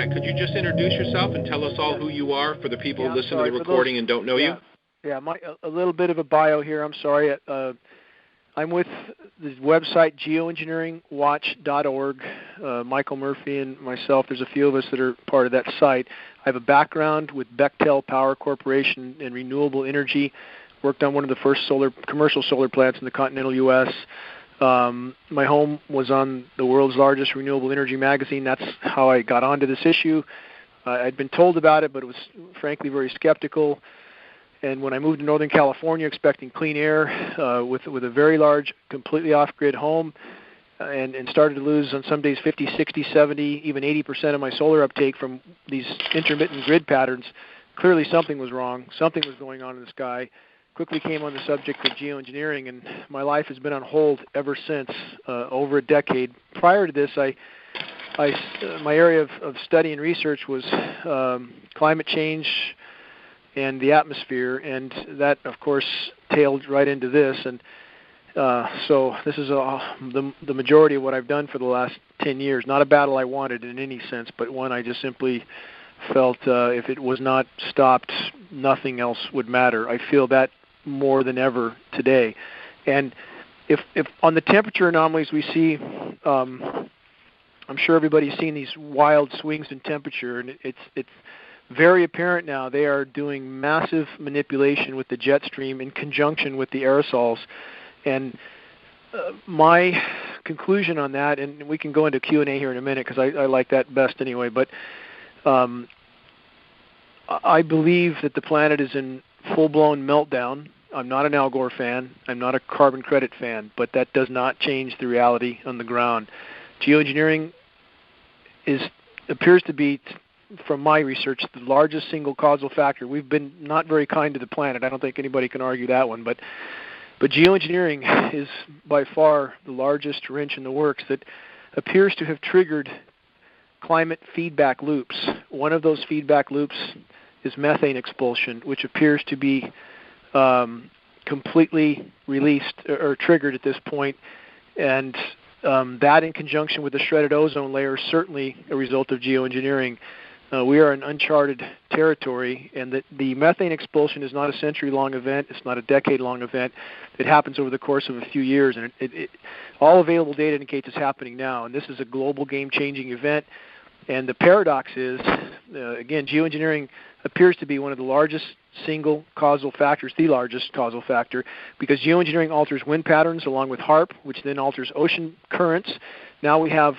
that, could you just introduce yourself and tell us all who you are for the people who listen to the recording and don't know you? Yeah, a little bit of a bio here. I'm sorry. I'm with the website Geo-Engineering-Watch.org. Michael Murphy and myself, there's a few of us that are part of that site. I have a background with Bechtel Power Corporation in renewable energy. Worked on one of the first commercial solar plants in the continental U.S. My home was on the world's largest renewable energy magazine. That's how I got onto this issue. I'd been told about it, but was frankly very skeptical. And when I moved to Northern California expecting clean air with a very large, completely off-grid home and started to lose on some days 50, 60, 70, even 80% of my solar uptake from these intermittent grid patterns, clearly something was wrong. Something was going on in the sky. Quickly came on the subject of geoengineering, and my life has been on hold ever since, over a decade. Prior to this, my area of study and research was climate change and the atmosphere, and that, of course, tailed right into this. And so this is the majority of what I've done for the last 10 years. Not a battle I wanted in any sense, but one I just simply felt if it was not stopped, nothing else would matter. I feel that more than ever today. And if on the temperature anomalies we see, I'm sure everybody's seen these wild swings in temperature, and it's very apparent now they are doing massive manipulation with the jet stream in conjunction with the aerosols. And my conclusion on that, and we can go into Q&A here in a minute because I like that best anyway, but I believe that the planet is in full-blown meltdown. I'm not an Al Gore fan. I'm not a carbon credit fan, but that does not change the reality on the ground. Geoengineering appears to be, from my research, the largest single causal factor. We've been not very kind to the planet. I don't think anybody can argue that one, but geoengineering is by far the largest wrench in the works that appears to have triggered climate feedback loops. One of those feedback loops is methane expulsion, which appears to be completely released or triggered at this point, and that in conjunction with the shredded ozone layer is certainly a result of geoengineering. We are in uncharted territory, and the methane expulsion is not a century-long event. It's not a decade-long event. It happens over the course of a few years, and all available data indicates it's happening now, and this is a global game-changing event. And the paradox is, again, geoengineering appears to be one of the largest single causal factors, the largest causal factor, because geoengineering alters wind patterns along with H.A.R.P, which then alters ocean currents. Now we have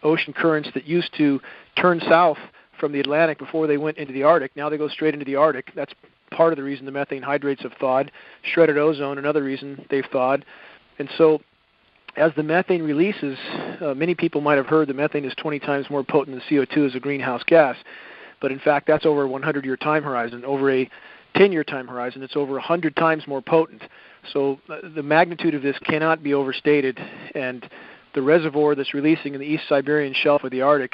ocean currents that used to turn south from the Atlantic before they went into the Arctic. Now they go straight into the Arctic. That's part of the reason the methane hydrates have thawed. Shredded ozone, another reason they've thawed. And so as the methane releases, many people might have heard that methane is 20 times more potent than CO2 as a greenhouse gas. But in fact, that's over a 100-year time horizon. Over a 10-year time horizon, it's over 100 times more potent. So the magnitude of this cannot be overstated. And the reservoir that's releasing in the East Siberian Shelf of the Arctic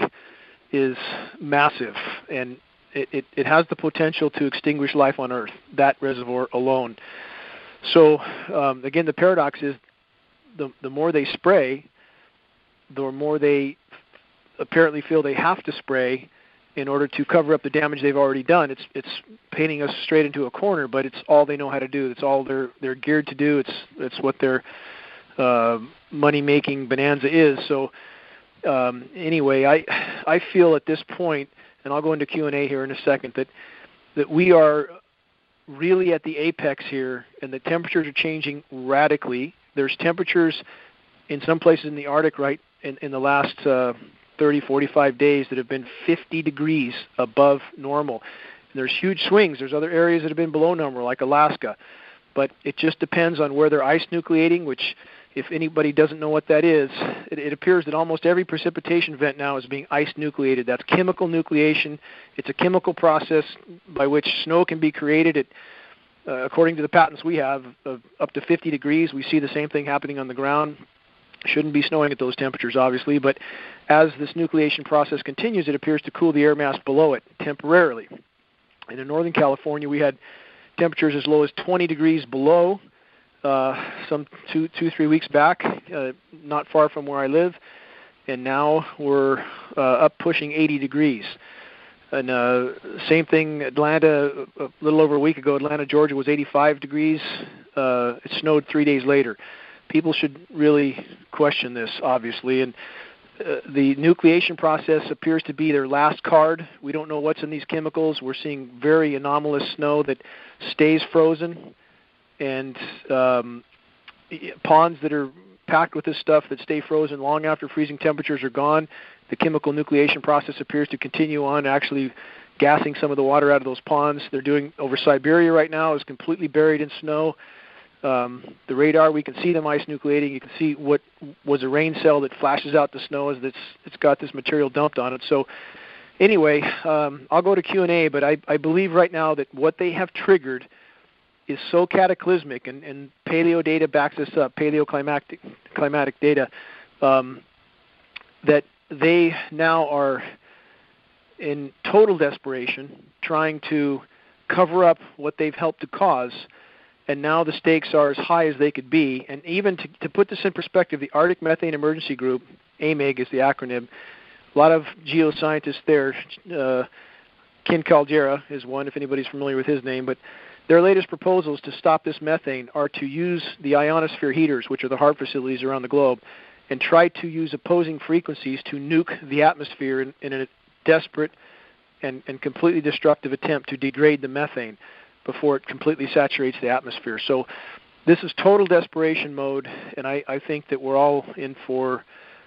is massive. And it has the potential to extinguish life on Earth, that reservoir alone. So again, the paradox is the more they spray, the more they apparently feel they have to spray in order to cover up the damage they've already done. It's painting us straight into a corner, but it's all they know how to do. It's all they're geared to do. It's what their money-making bonanza is. So anyway, I feel at this point, and I'll go into Q&A here in a second, that we are really at the apex here, and the temperatures are changing radically. There's temperatures in some places in the Arctic right in the last 30, 45 days that have been 50 degrees above normal. And there's huge swings. There's other areas that have been below normal, like Alaska. But it just depends on where they're ice nucleating, which, if anybody doesn't know what that is, it appears that almost every precipitation event now is being ice nucleated. That's chemical nucleation. It's a chemical process by which snow can be created at, according to the patents we have, of up to 50 degrees. We see the same thing happening on the ground. Shouldn't be snowing at those temperatures, obviously, but as this nucleation process continues, it appears to cool the air mass below it temporarily. And in Northern California, we had temperatures as low as 20 degrees below some 3 weeks back, not far from where I live. and now we're up pushing 80 degrees. And same thing, Atlanta, a little over a week ago, Atlanta, Georgia was 85 degrees. It snowed 3 days later. People should really question this, obviously. And the nucleation process appears to be their last card. We don't know what's in these chemicals. We're seeing very anomalous snow that stays frozen, and ponds that are packed with this stuff that stay frozen long after freezing temperatures are gone. The chemical nucleation process appears to continue on, actually gassing some of the water out of those ponds. They're doing over Siberia right now, is completely buried in snow. The radar, we can see them ice nucleating. You can see what was a rain cell that flashes out the snow as it's got this material dumped on it. So anyway, I'll go to Q&A, but I believe right now that what they have triggered is so cataclysmic, and paleo data backs this up, paleoclimatic data, that they now are in total desperation trying to cover up what they've helped to cause, and now the stakes are as high as they could be. And even to put this in perspective, the Arctic Methane Emergency Group, AMEG is the acronym, a lot of geoscientists there, Ken Caldera is one, if anybody's familiar with his name, but their latest proposals to stop this methane are to use the ionosphere heaters, which are the H.A.A.R.P facilities around the globe, and try to use opposing frequencies to nuke the atmosphere in a desperate and completely destructive attempt to degrade the methane before it completely saturates the atmosphere. So this is total desperation mode, and I think that we're all in for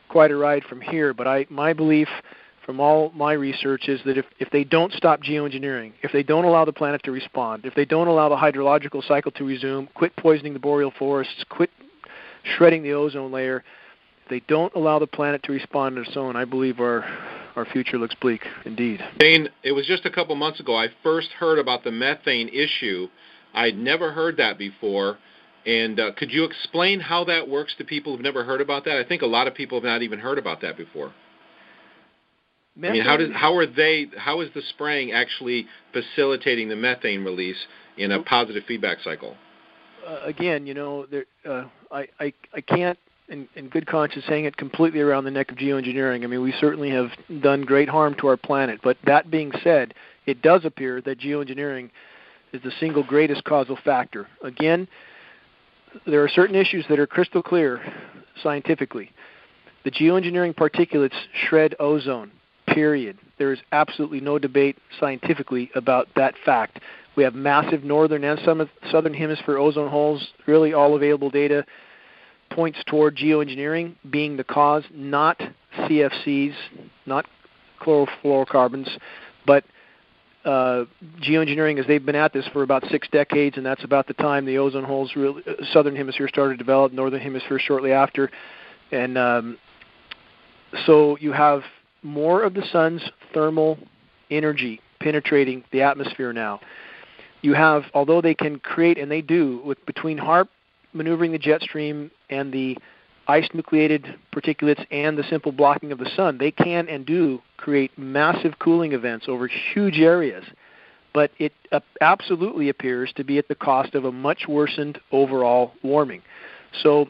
quite a ride from here. But my belief from all my research is that if they don't stop geoengineering, if they don't allow the planet to respond, if they don't allow the hydrological cycle to resume, quit poisoning the boreal forests, quit shredding the ozone layer, if they don't allow the planet to respond on its own, I believe our future looks bleak indeed. Dane, it was just a couple months ago I first heard about the methane issue. I'd never heard that before. And could you explain how that works to people who've never heard about that? I think a lot of people have not even heard about that before. Methane, I mean, how is the spraying actually facilitating the methane release in a positive feedback cycle? Again, I can't, in good conscience, hang it completely around the neck of geoengineering. I mean, we certainly have done great harm to our planet. But that being said, it does appear that geoengineering is the single greatest causal factor. Again, there are certain issues that are crystal clear scientifically. The geoengineering particulates shred ozone. Period. There is absolutely no debate scientifically about that fact. We have massive northern and southern hemisphere ozone holes. Really, all available data points toward geoengineering being the cause, not CFCs, not chlorofluorocarbons, but geoengineering, as they've been at this for about 6 decades, and that's about the time the ozone holes, southern hemisphere started to develop, northern hemisphere shortly after. And so you have more of the sun's thermal energy penetrating the atmosphere now. You have, although they can create, and they do, between H.A.A.R.P maneuvering the jet stream and the ice-nucleated particulates and the simple blocking of the sun, they can and do create massive cooling events over huge areas. But it absolutely appears to be at the cost of a much worsened overall warming. So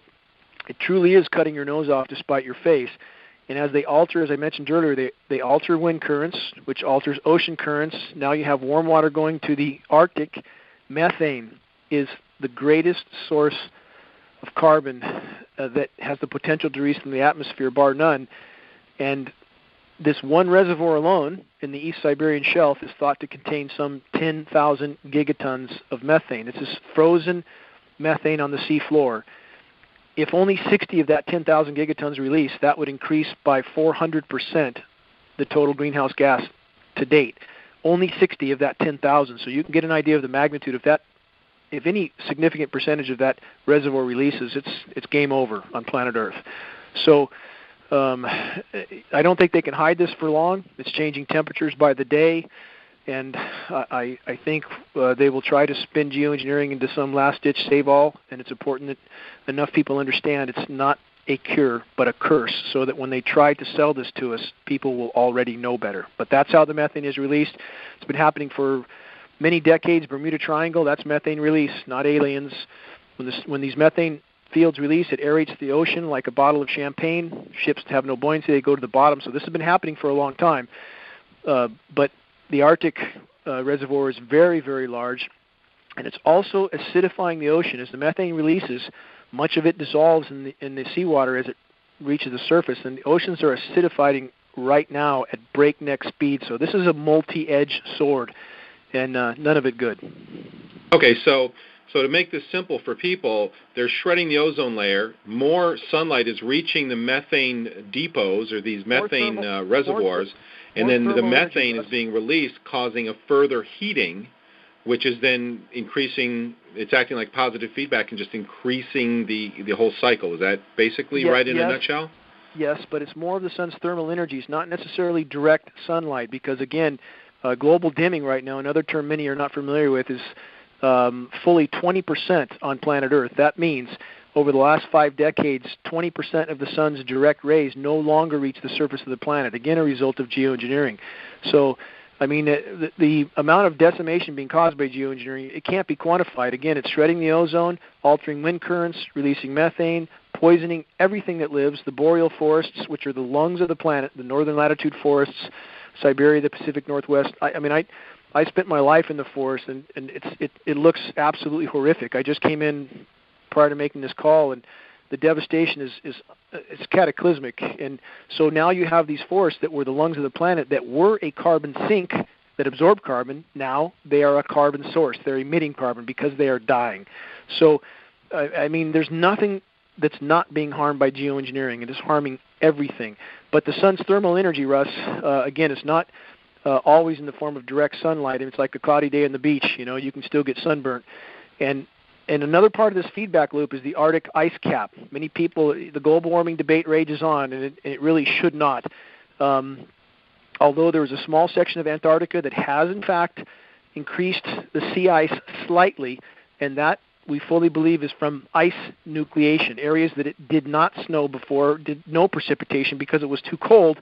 it truly is cutting your nose off to spite your face. And as they alter, as I mentioned earlier, they alter wind currents, which alters ocean currents. Now you have warm water going to the Arctic. Methane is the greatest source of carbon that has the potential to release from the atmosphere, bar none. And this one reservoir alone in the East Siberian Shelf is thought to contain some 10,000 gigatons of methane. It's this frozen methane on the sea floor. If only 60 of that 10,000 gigatons released, that would increase by 400% the total greenhouse gas to date. Only 60 of that 10,000. So you can get an idea of the magnitude of that. If any significant percentage of that reservoir releases, it's game over on planet Earth. So I don't think they can hide this for long. It's changing temperatures by the day. And I think they will try to spin geoengineering into some last-ditch save-all, and it's important that enough people understand it's not a cure but a curse, so that when they try to sell this to us, people will already know better. But that's how the methane is released. It's been happening for many decades. Bermuda Triangle, that's methane release, not aliens. When these methane fields release, it aerates the ocean like a bottle of champagne. Ships have no buoyancy, they go to the bottom. So this has been happening for a long time. But the Arctic reservoir is very, very large, and it's also acidifying the ocean. As the methane releases, much of it dissolves in the seawater as it reaches the surface, and the oceans are acidifying right now at breakneck speed. So this is a multi-edged sword, and none of it good. Okay, so to make this simple for people, they're shredding the ozone layer. More sunlight is reaching the methane depots or these methane reservoirs, and then the methane is being released, causing a further heating, which is then increasing. It's acting like positive feedback and just increasing the whole cycle. Is that basically right in a nutshell? Yes, but it's more of the sun's thermal energies, not necessarily direct sunlight, because, again, global dimming right now, another term many are not familiar with, is fully 20% on planet Earth. That means over the last 5 decades, 20% of the sun's direct rays no longer reach the surface of the planet, again a result of geoengineering. So, I mean, the amount of decimation being caused by geoengineering, it can't be quantified. Again, it's shredding the ozone, altering wind currents, releasing methane, poisoning everything that lives, the boreal forests, which are the lungs of the planet, the northern latitude forests, Siberia, the Pacific Northwest. I spent my life in the forest, and it looks absolutely horrific. I just came in prior to making this call, and the devastation is cataclysmic. And so now you have these forests that were the lungs of the planet that were a carbon sink that absorbed carbon. Now they are a carbon source. They're emitting carbon because they are dying. So, I mean, there's nothing that's not being harmed by geoengineering. It is harming everything. But the sun's thermal energy, Russ, again, it's not always in the form of direct sunlight. It's like a cloudy day on the beach. You know, you can still get sunburnt. And another part of this feedback loop is the Arctic ice cap. Many people, the global warming debate rages on, and it really should not. Although there was a small section of Antarctica that has, in fact, increased the sea ice slightly, and that we fully believe is from ice nucleation, areas that it did not snow before, did no precipitation because it was too cold.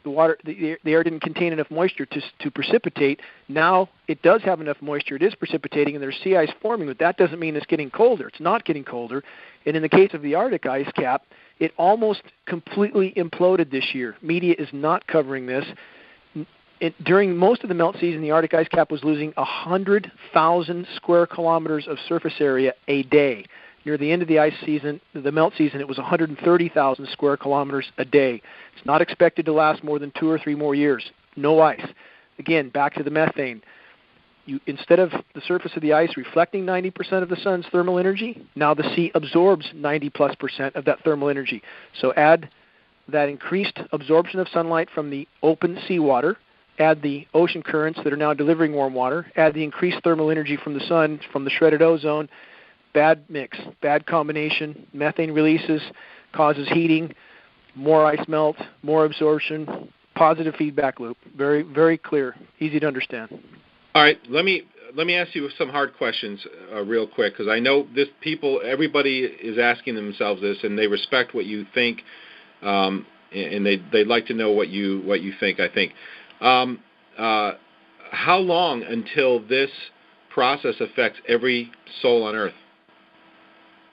The air didn't contain enough moisture to precipitate. Now it does have enough moisture. It is precipitating, and there's sea ice forming, but that doesn't mean it's getting colder. It's not getting colder. And in the case of the Arctic ice cap, it almost completely imploded this year. Media is not covering this. During most of the melt season, the Arctic ice cap was losing 100,000 square kilometers of surface area a day. Near the end of the ice season, the melt season, it was 130,000 square kilometers a day. It's not expected to last more than 2 or 3 more years. No ice. Again, back to the methane. Instead of the surface of the ice reflecting 90% of the sun's thermal energy, now the sea absorbs 90+% of that thermal energy. So add that increased absorption of sunlight from the open seawater, add the ocean currents that are now delivering warm water, add the increased thermal energy from the sun, from the shredded ozone. Bad mix, bad combination. Methane releases, causes heating, more ice melt, more absorption, positive feedback loop. Very, very clear, easy to understand. All right, let me ask you some hard questions real quick, because I know everybody is asking themselves this, and they respect what you think, and they'd like to know what you think. I think. How long until this process affects every soul on Earth?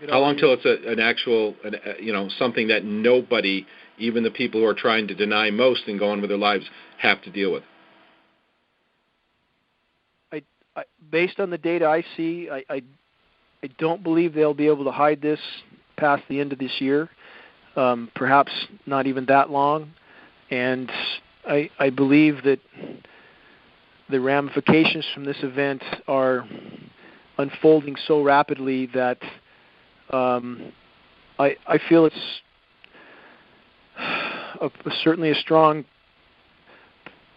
How long till it's an actual, something that nobody, even the people who are trying to deny most and go on with their lives, have to deal with? Based on the data I see, I don't believe they'll be able to hide this past the end of this year, perhaps not even that long. And I believe that the ramifications from this event are unfolding so rapidly that I feel it's certainly a strong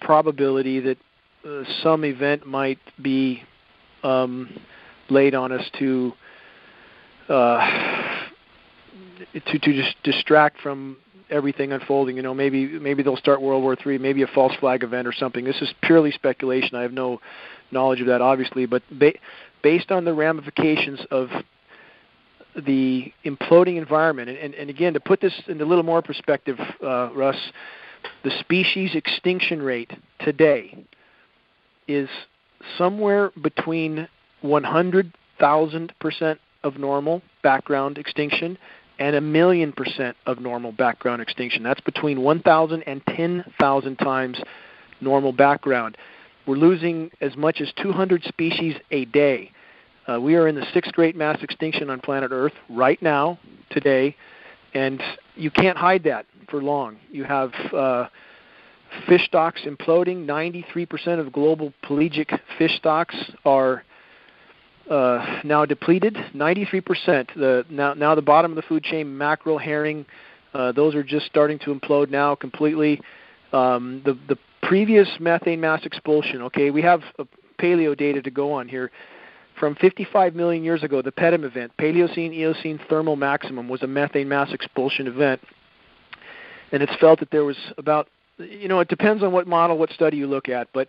probability that some event might be laid on us to just distract from everything unfolding. You know, maybe they'll start World War III, maybe a false flag event or something. This is purely speculation. I have no knowledge of that, obviously, but based on the ramifications of the imploding environment, and again, to put this in a little more perspective, Russ, the species extinction rate today is somewhere between 100,000% of normal background extinction and 1,000,000% of normal background extinction. That's between 1,000 and 10,000 times normal background. We're losing as much as 200 species a day. We are in the 6th great mass extinction on planet Earth right now, today, and you can't hide that for long. You have fish stocks imploding. 93% of global pelagic fish stocks are now depleted. 93%. Now the bottom of the food chain, mackerel, herring, those are just starting to implode now completely. The previous methane mass expulsion, okay, we have paleo data to go on here. From 55 million years ago, the PETM event, Paleocene-Eocene thermal maximum, was a methane mass expulsion event. And it's felt that there was about, it depends on what model, what study you look at, but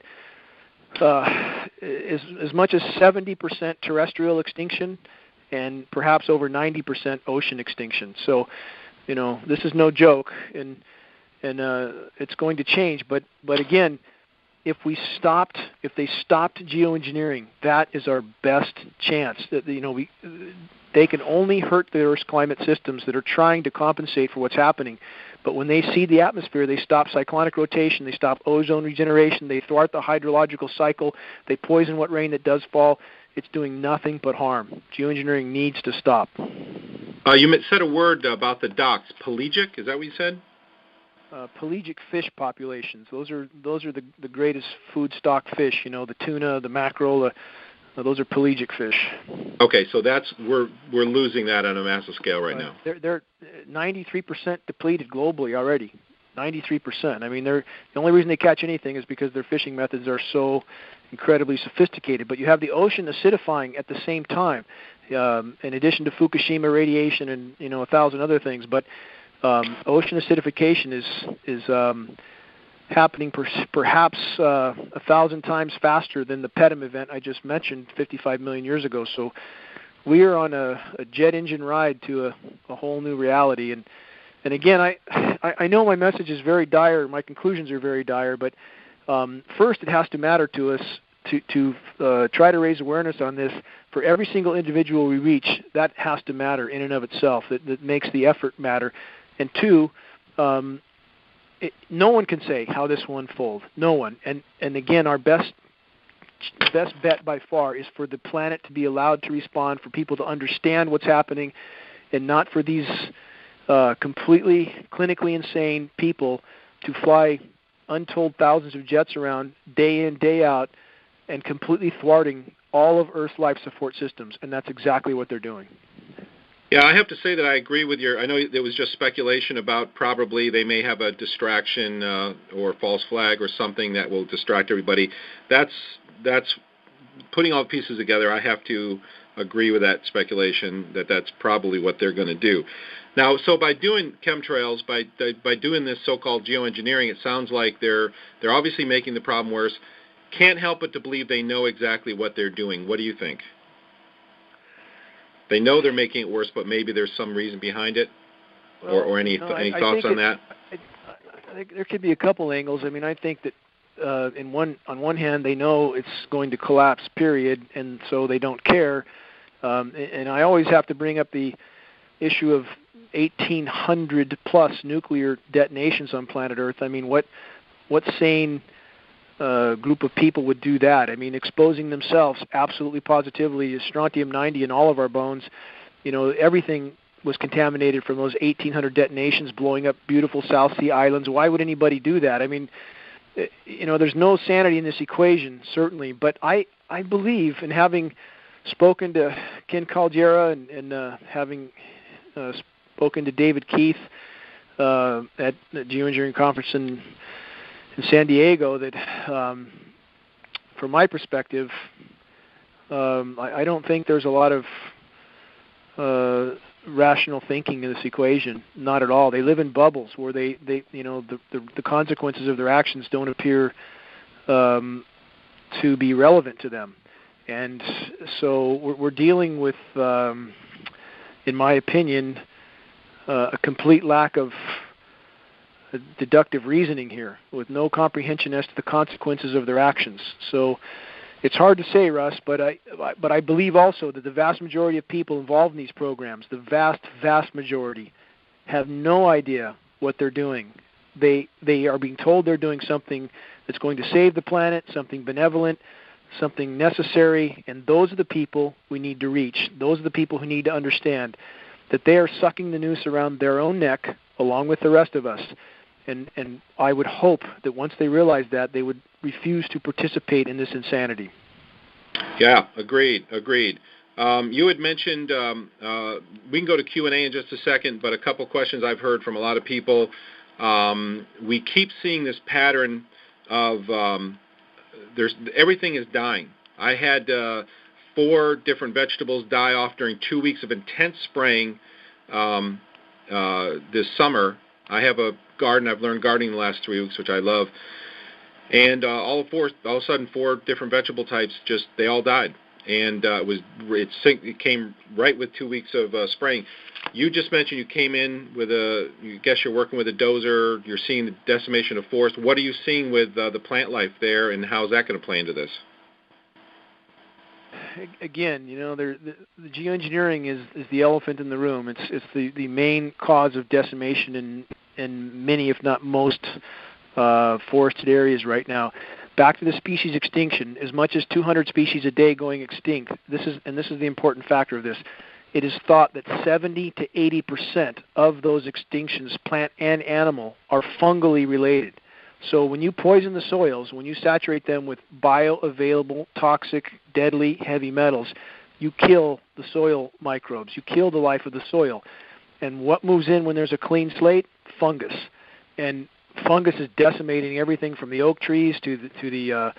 as much as 70% terrestrial extinction and perhaps over 90% ocean extinction. So, this is no joke, and it's going to change. But again, if they stopped geoengineering, that is our best chance. That they can only hurt the Earth's climate systems that are trying to compensate for what's happening. But when they seed the atmosphere, they stop cyclonic rotation, they stop ozone regeneration, they thwart the hydrological cycle, they poison what rain that does fall. It's doing nothing but harm. Geoengineering needs to stop. You said a word about the docks. Pelagic, is that what you said? Pelagic fish populations. Those are the greatest food stock fish. The tuna, the mackerel. Those are pelagic fish. Okay, so we're losing that on a massive scale right now. They're 93% depleted globally already. 93%. I mean, the only reason they catch anything is because their fishing methods are so incredibly sophisticated. But you have the ocean acidifying at the same time, in addition to Fukushima radiation and 1,000 other things. But ocean acidification is happening perhaps 1,000 times faster than the PETM event I just mentioned 55 million years ago. So we are on a jet engine ride to a whole new reality. And again, I know my message is very dire, my conclusions are very dire, but first it has to matter to us to try to raise awareness on this. For every single individual we reach, that has to matter in and of itself. That makes the effort matter. And two, no one can say how this will unfold. No one. And again, our best bet by far is for the planet to be allowed to respond, for people to understand what's happening, and not for these completely clinically insane people to fly untold thousands of jets around day in, day out, and completely thwarting all of Earth's life support systems. And that's exactly what they're doing. Yeah, I have to say that I agree with I know there was just speculation about probably they may have a distraction or false flag or something that will distract everybody. That's putting all the pieces together. I have to agree with that speculation that's probably what they're going to do. Now, so by doing chemtrails, by doing this so-called geoengineering, it sounds like they're obviously making the problem worse. Can't help but to believe they know exactly what they're doing. What do you think? They know they're making it worse, but maybe there's some reason behind it, or any thoughts on that? I think there could be a couple angles. I mean, I think that on one hand, they know it's going to collapse, period, and so they don't care. And I always have to bring up the issue of 1,800 plus nuclear detonations on planet Earth. I mean, what sane group of people would do that? I mean, exposing themselves absolutely positively, strontium-90 in all of our bones. Everything was contaminated from those 1,800 detonations, blowing up beautiful South Sea islands. Why would anybody do that? I mean, there's no sanity in this equation, certainly. But I believe, in having spoken to Ken Caldera and having spoken to David Keith at the Geo-Engineering Conference in San Diego, that from my perspective, I don't think there's a lot of rational thinking in this equation. Not at all. They live in bubbles where the consequences of their actions don't appear to be relevant to them. And so we're dealing with, in my opinion, a complete lack of deductive reasoning here, with no comprehension as to the consequences of their actions. So It's hard to say, Russ, but I believe also that the vast majority of people involved in these programs, the vast majority, have no idea what they're doing. They are being told they're doing something that's going to save the planet, something benevolent, something necessary, and those are the people we need to reach. Those are the people who need to understand that they are sucking the noose around their own neck along with the rest of us. And I would hope that once they realize that, they would refuse to participate in this insanity. Yeah, agreed. You had mentioned, we can go to Q&A in just a second, but a couple questions I've heard from a lot of people. We keep seeing this pattern of everything is dying. I had 4 different vegetables die off during 2 weeks of intense spraying this summer. I have a garden. I've learned gardening the last 3 weeks, which I love. And all of a sudden, 4 different vegetable types they all died. And it came right with 2 weeks of spraying. You just mentioned you came in with you guess you're working with a dozer. You're seeing the decimation of forest. What are you seeing with the plant life there, and how is that going to play into this? Again, the geoengineering is the elephant in the room. It's the main cause of decimation in many, if not most, forested areas right now. Back to the species extinction, as much as 200 species a day going extinct. This is the important factor of this. It is thought that 70 to 80% of those extinctions, plant and animal, are fungally related. So when you poison the soils, when you saturate them with bioavailable, toxic, deadly heavy metals, you kill the soil microbes. You kill the life of the soil. And what moves in when there's a clean slate? Fungus. And fungus is decimating everything from the oak trees to the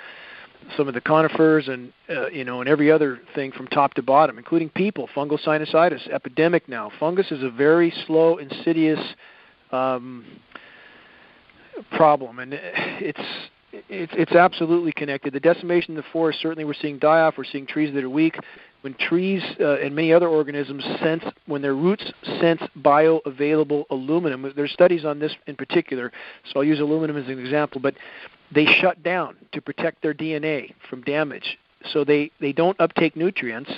some of the conifers and and every other thing from top to bottom, including people. Fungal sinusitis epidemic now. Fungus is a very slow, insidious problem, and it's absolutely connected. The decimation of the forest, certainly we're seeing die off. We're seeing trees that are weak. When trees and many other organisms when their roots sense bioavailable aluminum, there's studies on this in particular, so I'll use aluminum as an example, but they shut down to protect their DNA from damage. So they don't uptake nutrients,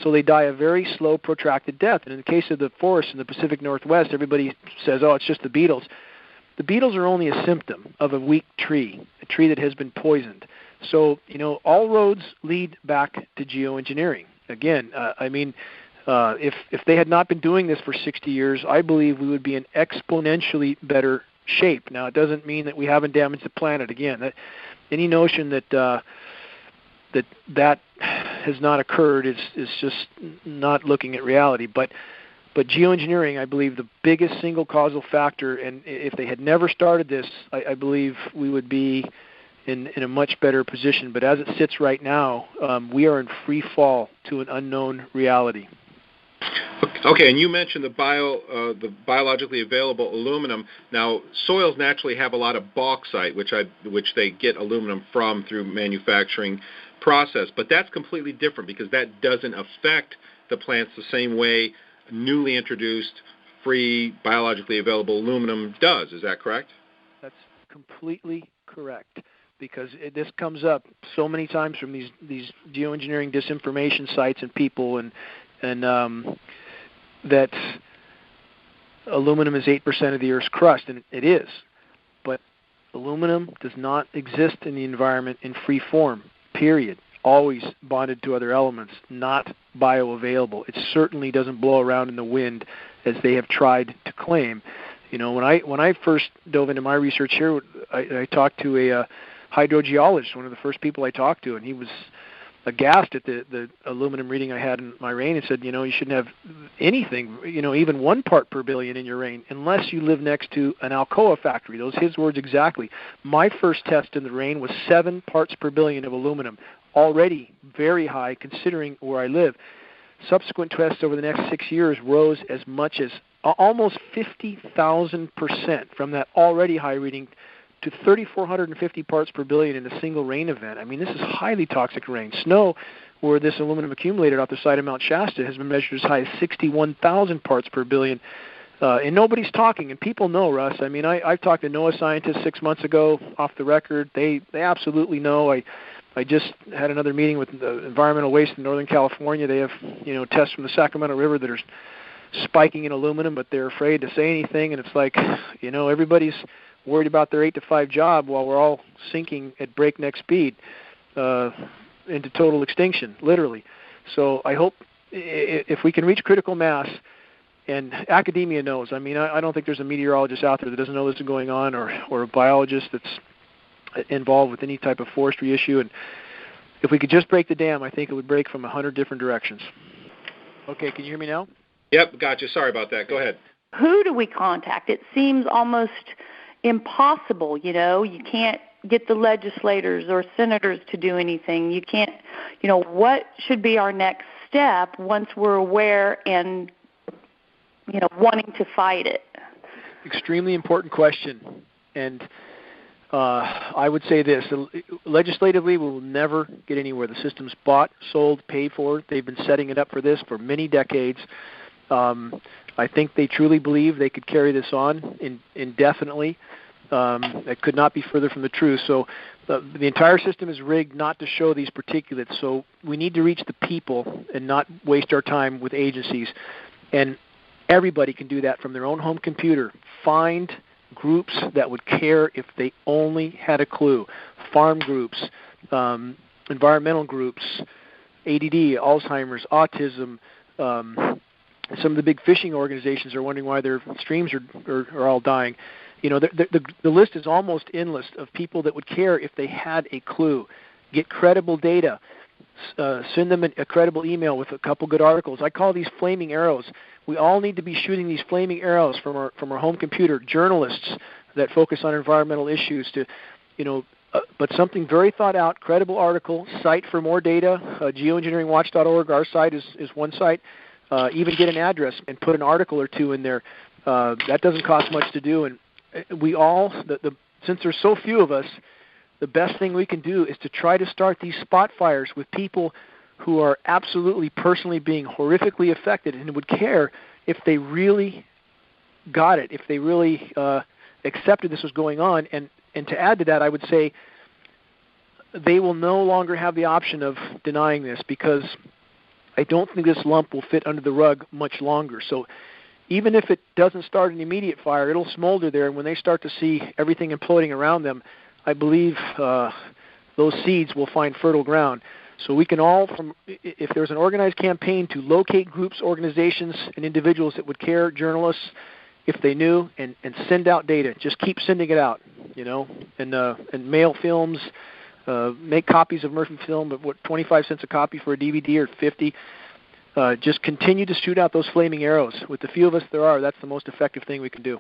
so they die a very slow, protracted death. And in the case of the forest in the Pacific Northwest, everybody says, oh, it's just the beetles. The beetles are only a symptom of a weak tree, a tree that has been poisoned. So, all roads lead back to geoengineering. Again, if they had not been doing this for 60 years, I believe we would be in exponentially better shape. Now, it doesn't mean that we haven't damaged the planet. Again, any notion that that has not occurred is just not looking at reality. But geoengineering, I believe, the biggest single causal factor, and if they had never started this, I believe we would be in a much better position. But as it sits right now, we are in free fall to an unknown reality. Okay, and you mentioned the biologically available aluminum. Now, soils naturally have a lot of bauxite, which they get aluminum from through manufacturing process. But that's completely different because that doesn't affect the plants the same way newly introduced free biologically available aluminum does. Is that correct? That's completely correct, because this comes up so many times from these geoengineering disinformation sites and people, and that aluminum is 8% of the Earth's crust, and it is. But aluminum does not exist in the environment in free form, period. Always bonded to other elements, not bioavailable. It certainly doesn't blow around in the wind as they have tried to claim. When I first dove into my research here, I talked to a hydrogeologist, one of the first people I talked to, and he was aghast at the aluminum reading I had in my rain, and said, you shouldn't have anything, even 1 part per billion in your rain unless you live next to an Alcoa factory. Those are his words exactly. My first test in the rain was 7 parts per billion of aluminum, already very high considering where I live. Subsequent tests over the next 6 years rose as much as almost 50,000% from that already high reading to 3,450 parts per billion in a single rain event. I mean, this is highly toxic rain. Snow, where this aluminum accumulated off the side of Mount Shasta, has been measured as high as 61,000 parts per billion. And nobody's talking, and people know, Russ. I mean, I've talked to NOAA scientists 6 months ago off the record. They absolutely know. I just had another meeting with the environmental waste in Northern California. They have, tests from the Sacramento River that are spiking in aluminum, but they're afraid to say anything. And it's like, everybody's worried about their 8-to-5 job while we're all sinking at breakneck speed into total extinction, literally. So I hope if we can reach critical mass, and academia knows. I mean, I don't think there's a meteorologist out there that doesn't know this is going on, or a biologist that's involved with any type of forestry issue. And if we could just break the dam, I think it would break from 100 different directions. Okay, can you hear me now? Yep, gotcha. Sorry about that. Go ahead. Who do we contact? It seems almost impossible, You can't get the legislators or senators to do anything. You can't, what should be our next step once we're aware and, wanting to fight it? Extremely important question. And I would say this, legislatively we will never get anywhere. The system's bought, sold, paid for. They've been setting it up for this for many decades. I think they truly believe they could carry this on indefinitely. That could not be further from the truth. So the entire system is rigged not to show these particulates. So we need to reach the people and not waste our time with agencies. And everybody can do that from their own home computer. Find groups that would care if they only had a clue. Farm groups, environmental groups, ADD, Alzheimer's, autism. Some of the big fishing organizations are wondering why their streams are all dying. The list is almost endless of people that would care if they had a clue. Get credible data. Send them a credible email with a couple good articles. I call these flaming arrows. We all need to be shooting these flaming arrows from our home computer. Journalists that focus on environmental issues to, but something very thought out, credible article. Cite for more data. Geo-Engineeringwatch.org. Our site is one site. Even get an address and put an article or two in there. That doesn't cost much to do. And we all, since there's so few of us, the best thing we can do is to try to start these spot fires with people who are absolutely personally being horrifically affected and would care if they really got it, if they really accepted this was going on. And to add to that, I would say they will no longer have the option of denying this, because I don't think this lump will fit under the rug much longer. So even if it doesn't start an immediate fire, it'll smolder there, and when they start to see everything imploding around them, I believe those seeds will find fertile ground. So we can all, if there's an organized campaign to locate groups, organizations, and individuals that would care, journalists, if they knew, and send out data. Just keep sending it out, and mail films, make copies of Murphy film at 25 cents a copy for a DVD or 50. Just continue to shoot out those flaming arrows. With the few of us there are, that's the most effective thing we can do.